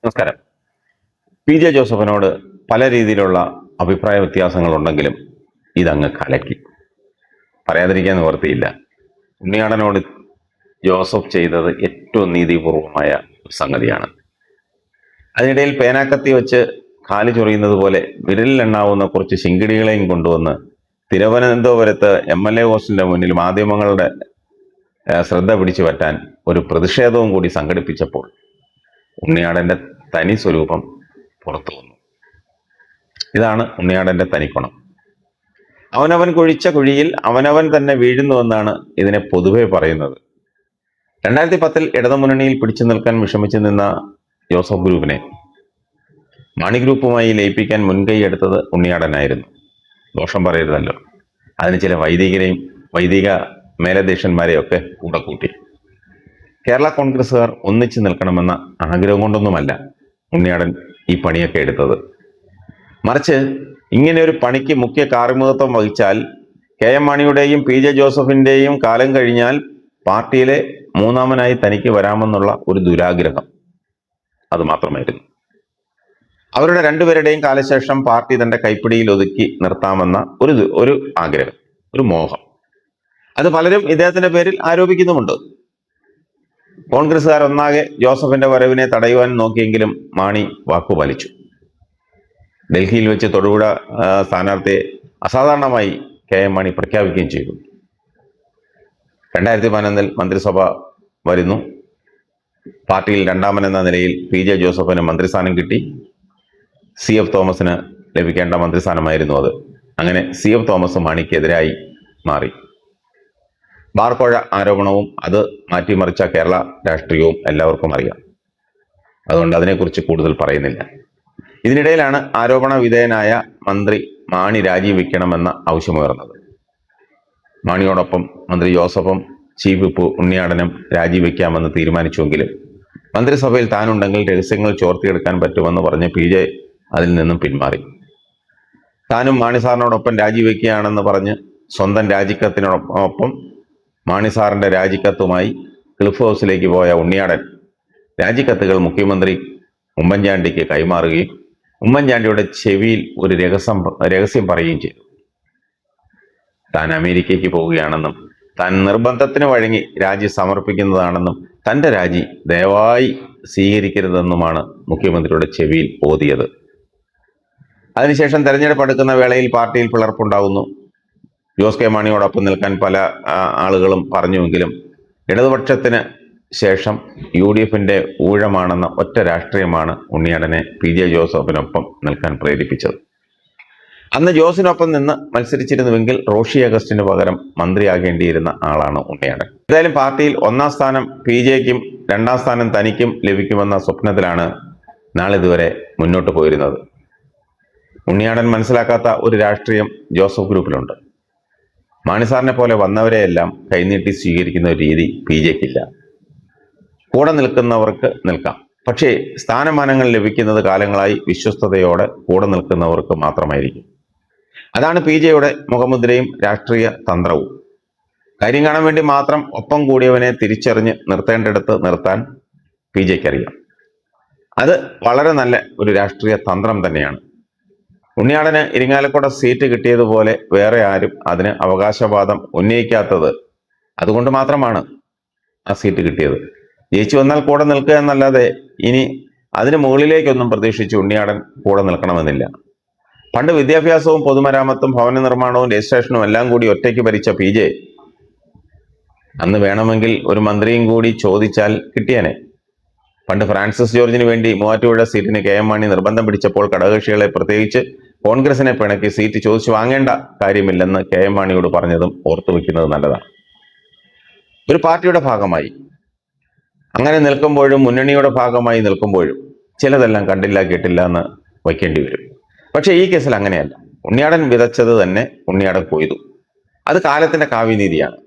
നമസ്കാരം. P J ജോസഫിനോട് പല രീതിയിലുള്ള അഭിപ്രായ വ്യത്യാസങ്ങളുണ്ടെങ്കിലും ഇതങ്ങ് കലക്കി. പറയാതിരിക്കാൻ നിവർത്തിയില്ല. ഉണ്ണിയാടനോട് ജോസഫ് ചെയ്തത് ഏറ്റവും നീതിപൂർവമായ ഒരു സംഗതിയാണ്. അതിനിടയിൽ പേനാക്കത്തി വെച്ച് കാല് ചൊറിയുന്നത് പോലെ വിരലിലെണ്ണാവുന്ന കുറച്ച് ശിങ്കിടികളെയും കൊണ്ടുവന്ന് തിരുവനന്തപുരത്ത് MLA ഹോസ്റ്റലിന്റെ മുന്നിൽ മാധ്യമങ്ങളുടെ ശ്രദ്ധ പിടിച്ചു പറ്റാൻ ഒരു പ്രതിഷേധവും കൂടി സംഘടിപ്പിച്ചപ്പോൾ ഉണ്ണിയാടന്റെ തനി സ്വരൂപം പുറത്തു വന്നു. ഇതാണ് ഉണ്ണിയാടന്റെ തനിക്കുണം. അവനവൻ കുഴിച്ച കുഴിയിൽ അവനവൻ തന്നെ വീഴുന്നുവെന്നാണ് ഇതിനെ പൊതുവെ പറയുന്നത്. 2010 ഇടതുമുന്നണിയിൽ പിടിച്ചു നിൽക്കാൻ വിഷമിച്ചു നിന്ന ജോസഫ് ഗ്രൂപ്പിനെ മാണി ഗ്രൂപ്പുമായി ലയിപ്പിക്കാൻ മുൻകൈ എടുത്തത് ഉണ്ണിയാടനായിരുന്നു. ദോഷം പറയരുതല്ലോ. അതിന് ചില വൈദിക മേലധ്യക്ഷന്മാരെയൊക്കെ കൂടെ കൂട്ടി. കേരള കോൺഗ്രസ്സുകാർ ഒന്നിച്ചു നിൽക്കണമെന്ന ആഗ്രഹം കൊണ്ടൊന്നുമല്ല ഉണ്ണിയാടൻ ഈ പണിയൊക്കെ എടുത്തത്. മറിച്ച് ഇങ്ങനെ ഒരു പണിക്ക് മുഖ്യ കാർമ്മികത്വം വഹിച്ചാൽ KM മാണിയുടെയും PJ ജോസഫിന്റെയും കാലം കഴിഞ്ഞാൽ പാർട്ടിയിലെ മൂന്നാമനായി തനിക്ക് വരാമെന്നുള്ള ഒരു ദുരാഗ്രഹം. അത് മാത്രമായിരുന്നു. അവരുടെ രണ്ടുപേരുടെയും കാലശേഷം പാർട്ടി തന്റെ കൈപ്പിടിയിൽ ഒതുക്കി നിർത്താമെന്ന ഒരു ആഗ്രഹം, ഒരു മോഹം. അത് പലരും ഇദ്ദേഹത്തിന്റെ പേരിൽ ആരോപിക്കുന്നുമുണ്ട്. കോൺഗ്രസ്സുകാർ ഒന്നാകെ ജോസഫിന്റെ വരവിനെ തടയുവാൻ നോക്കിയെങ്കിലും മാണി വാക്കുപാലിച്ചു. ഡൽഹിയിൽ വെച്ച് തൊടുപുഴ സ്ഥാനാർത്ഥിയെ അസാധാരണമായി KM മാണി പ്രഖ്യാപിക്കുകയും ചെയ്തു. 2011 മന്ത്രിസഭ വരുന്നു. പാർട്ടിയിൽ രണ്ടാമനെന്ന നിലയിൽ PJ ജോസഫിന് മന്ത്രിസ്ഥാനം കിട്ടി. CF തോമസിന് ലഭിക്കേണ്ട മന്ത്രിസ്ഥാനമായിരുന്നു അത്. അങ്ങനെ CF തോമസ് മാണിക്കെതിരായി മാറി. ബാർക്കോഴ ആരോപണവും അത് മാറ്റിമറിച്ച കേരള രാഷ്ട്രീയവും എല്ലാവർക്കും അറിയാം. അതുകൊണ്ട് അതിനെക്കുറിച്ച് കൂടുതൽ പറയുന്നില്ല. ഇതിനിടയിലാണ് ആരോപണ വിധേയനായ മന്ത്രി മാണി രാജിവെക്കണമെന്ന ആവശ്യമുയർന്നത്. മാണിയോടൊപ്പം മന്ത്രി ജോസഫും ചീഫ് വിപ്പ് ഉണ്ണിയാടനും രാജിവെക്കാമെന്ന് തീരുമാനിച്ചുവെങ്കിലും മന്ത്രിസഭയിൽ താനുണ്ടെങ്കിൽ രഹസ്യങ്ങൾ ചോർത്തിയെടുക്കാൻ പറ്റുമെന്ന് പറഞ്ഞ് PJ അതിൽ നിന്നും പിന്മാറി. താനും മാണി സാറിനോടൊപ്പം രാജിവെക്കുകയാണെന്ന് പറഞ്ഞ് സ്വന്തം രാജിക്കത്തിനോടൊപ്പം മാണി സാറിന്റെ രാജിക്കത്തുമായി ക്ലിഫ് ഹൗസിലേക്ക് പോയ ഉണ്ണിയാടൻ രാജിക്കത്തുകൾ മുഖ്യമന്ത്രി ഉമ്മൻചാണ്ടിക്ക് കൈമാറുകയും ഉമ്മൻചാണ്ടിയുടെ ചെവിയിൽ ഒരു രഹസ്യം പറയുകയും ചെയ്തു. താൻ അമേരിക്കയ്ക്ക് പോവുകയാണെന്നും താൻ നിർബന്ധത്തിന് വഴങ്ങി രാജി സമർപ്പിക്കുന്നതാണെന്നും തന്റെ രാജി ദയവായി സ്വീകരിക്കരുതെന്നുമാണ് മുഖ്യമന്ത്രിയുടെ ചെവിയിൽ ഓതിയത്. അതിനുശേഷം തെരഞ്ഞെടുപ്പ് അടുക്കുന്ന വേളയിൽ പാർട്ടിയിൽ പിളർപ്പുണ്ടാകുന്നു. ജോസ് K മാണിയോടൊപ്പം നിൽക്കാൻ പല ആളുകളും പറഞ്ഞുവെങ്കിലും ഇടതുപക്ഷത്തിന് ശേഷം UDFന്റെ ഊഴമാണെന്ന ഒറ്റ രാഷ്ട്രീയമാണ് ഉണ്ണിയാടനെ PJ ജോസഫിനൊപ്പം നിൽക്കാൻ പ്രേരിപ്പിച്ചത്. അന്ന് ജോസിനൊപ്പം നിന്ന് മത്സരിച്ചിരുന്നുവെങ്കിൽ റോഷി അഗസ്റ്റിന് പകരം മന്ത്രിയാകേണ്ടിയിരുന്ന ആളാണ് ഉണ്ണിയാടൻ. ഏതായാലും പാർട്ടിയിൽ 1ാം സ്ഥാനം PJയ്ക്കും 2ാം സ്ഥാനം തനിക്കും ലഭിക്കുമെന്ന സ്വപ്നത്തിലാണ് നാളിതുവരെ മുന്നോട്ട് പോയിരുന്നത്. ഉണ്ണിയാടൻ മനസ്സിലാക്കാത്ത ഒരു രാഷ്ട്രീയം ജോസഫ് ഗ്രൂപ്പിലുണ്ട്. മാണിസാറിനെ പോലെ വന്നവരെയെല്ലാം കൈനീട്ടി സ്വീകരിക്കുന്ന ഒരു രീതി PJയ്ക്കില്ല. കൂടെ നിൽക്കുന്നവർക്ക് നിൽക്കാം, പക്ഷേ സ്ഥാനമാനങ്ങൾ ലഭിക്കുന്നത് കാലങ്ങളായി വിശ്വസ്തയോടെ കൂടെ നിൽക്കുന്നവർക്ക് മാത്രമായിരിക്കും. അതാണ് PJയുടെ മുഖമുദ്രയും രാഷ്ട്രീയ തന്ത്രവും. കാര്യം കാണാൻ വേണ്ടി മാത്രം ഒപ്പം കൂടിയവനെ തിരിച്ചറിഞ്ഞ് നിർത്തേണ്ടിടത്ത് നിർത്താൻ PJയ്ക്കറിയാം. അത് വളരെ നല്ല ഒരു രാഷ്ട്രീയ തന്ത്രം തന്നെയാണ്. ഉണ്ണിയാടന് ഇരിങ്ങാലക്കുട സീറ്റ് കിട്ടിയതുപോലെ വേറെ ആരും അതിന് അവകാശവാദം ഉന്നയിക്കാത്തത് അതുകൊണ്ട് മാത്രമാണ് ആ സീറ്റ് കിട്ടിയത്. ജയിച്ചു വന്നാൽ കൂടെ നിൽക്കുക എന്നല്ലാതെ ഇനി അതിന് മുകളിലേക്കൊന്നും പ്രതീക്ഷിച്ച് ഉണ്ണിയാടൻ കൂടെ നിൽക്കണമെന്നില്ല. പണ്ട് വിദ്യാഭ്യാസവും പൊതുമരാമത്തും ഭവന നിർമ്മാണവും രജിസ്ട്രേഷനും എല്ലാം കൂടി ഒറ്റയ്ക്ക് ഭരിച്ച PJ അന്ന് വേണമെങ്കിൽ ഒരു മന്ത്രിയും കൂടി ചോദിച്ചാൽ കിട്ടിയനെ. പണ്ട് ഫ്രാൻസിസ് ജോർജിന് വേണ്ടി മൂവാറ്റുപുഴ സീറ്റിന് KM മാണി നിർബന്ധം പിടിച്ചപ്പോൾ ഘടകകക്ഷികളെ, പ്രത്യേകിച്ച് കോൺഗ്രസിനെ പിണക്കി സീറ്റ് ചോദിച്ചു വാങ്ങേണ്ട കാര്യമില്ലെന്ന് KM മാണിയോട് പറഞ്ഞതും ഓർത്തുവെക്കുന്നത് നല്ലതാണ്. ഒരു പാർട്ടിയുടെ ഭാഗമായി അങ്ങനെ നിൽക്കുമ്പോഴും മുന്നണിയുടെ ഭാഗമായി നിൽക്കുമ്പോഴും ചിലതെല്ലാം കണ്ടില്ല കേട്ടില്ല എന്ന് വയ്ക്കേണ്ടി വരും. പക്ഷേ ഈ കേസിൽ അങ്ങനെയല്ല. ഉണ്ണിയാടൻ വിതച്ചത് തന്നെ ഉണ്ണിയാടൻ കൊയ്തു. അത് കാലത്തിന്റെ കാവ്യനീതിയാണ്.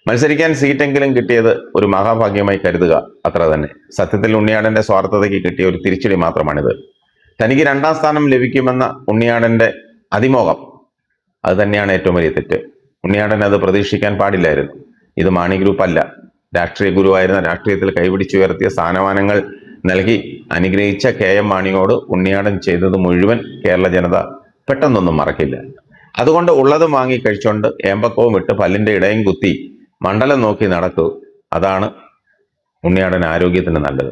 മത്സരിക്കാൻ സീറ്റെങ്കിലും കിട്ടിയത് ഒരു മഹാഭാഗ്യമായി കരുതുക, അത്ര തന്നെ. സത്യത്തിൽ ഉണ്ണിയാടന്റെ സ്വാർത്ഥതയ്ക്ക് കിട്ടിയ ഒരു തിരിച്ചടി മാത്രമാണിത്. തനിക്ക് 2ാം സ്ഥാനം ലഭിക്കുമെന്ന ഉണ്ണിയാടന്റെ അതിമോഹം, അത് തന്നെയാണ് ഏറ്റവും വലിയ തെറ്റ്. ഉണ്ണിയാടൻ അത് പ്രതീക്ഷിക്കാൻ പാടില്ലായിരുന്നു. ഇത് മാണി ഗ്രൂപ്പ് അല്ല. രാഷ്ട്രീയ ഗുരുവായിരുന്ന, രാഷ്ട്രീയത്തിൽ കൈപിടിച്ചുയർത്തിയ സ്ഥാനമാനങ്ങൾ നൽകി അനുഗ്രഹിച്ച KM മാണിയോട് ഉണ്ണിയാടൻ ചെയ്തത് മുഴുവൻ കേരള ജനത പെട്ടെന്നൊന്നും മറക്കില്ല. അതുകൊണ്ട് ഉള്ളതും വാങ്ങി കഴിച്ചോണ്ട് ഏമ്പക്കവും ഇട്ട് പല്ലിന്റെ ഇടയും കുത്തി മണ്ഡലം നോക്കി നടക്കൂ. അതാണ് ഉണ്ണിയാടൻ ആരോഗ്യത്തിന് നല്ലത്.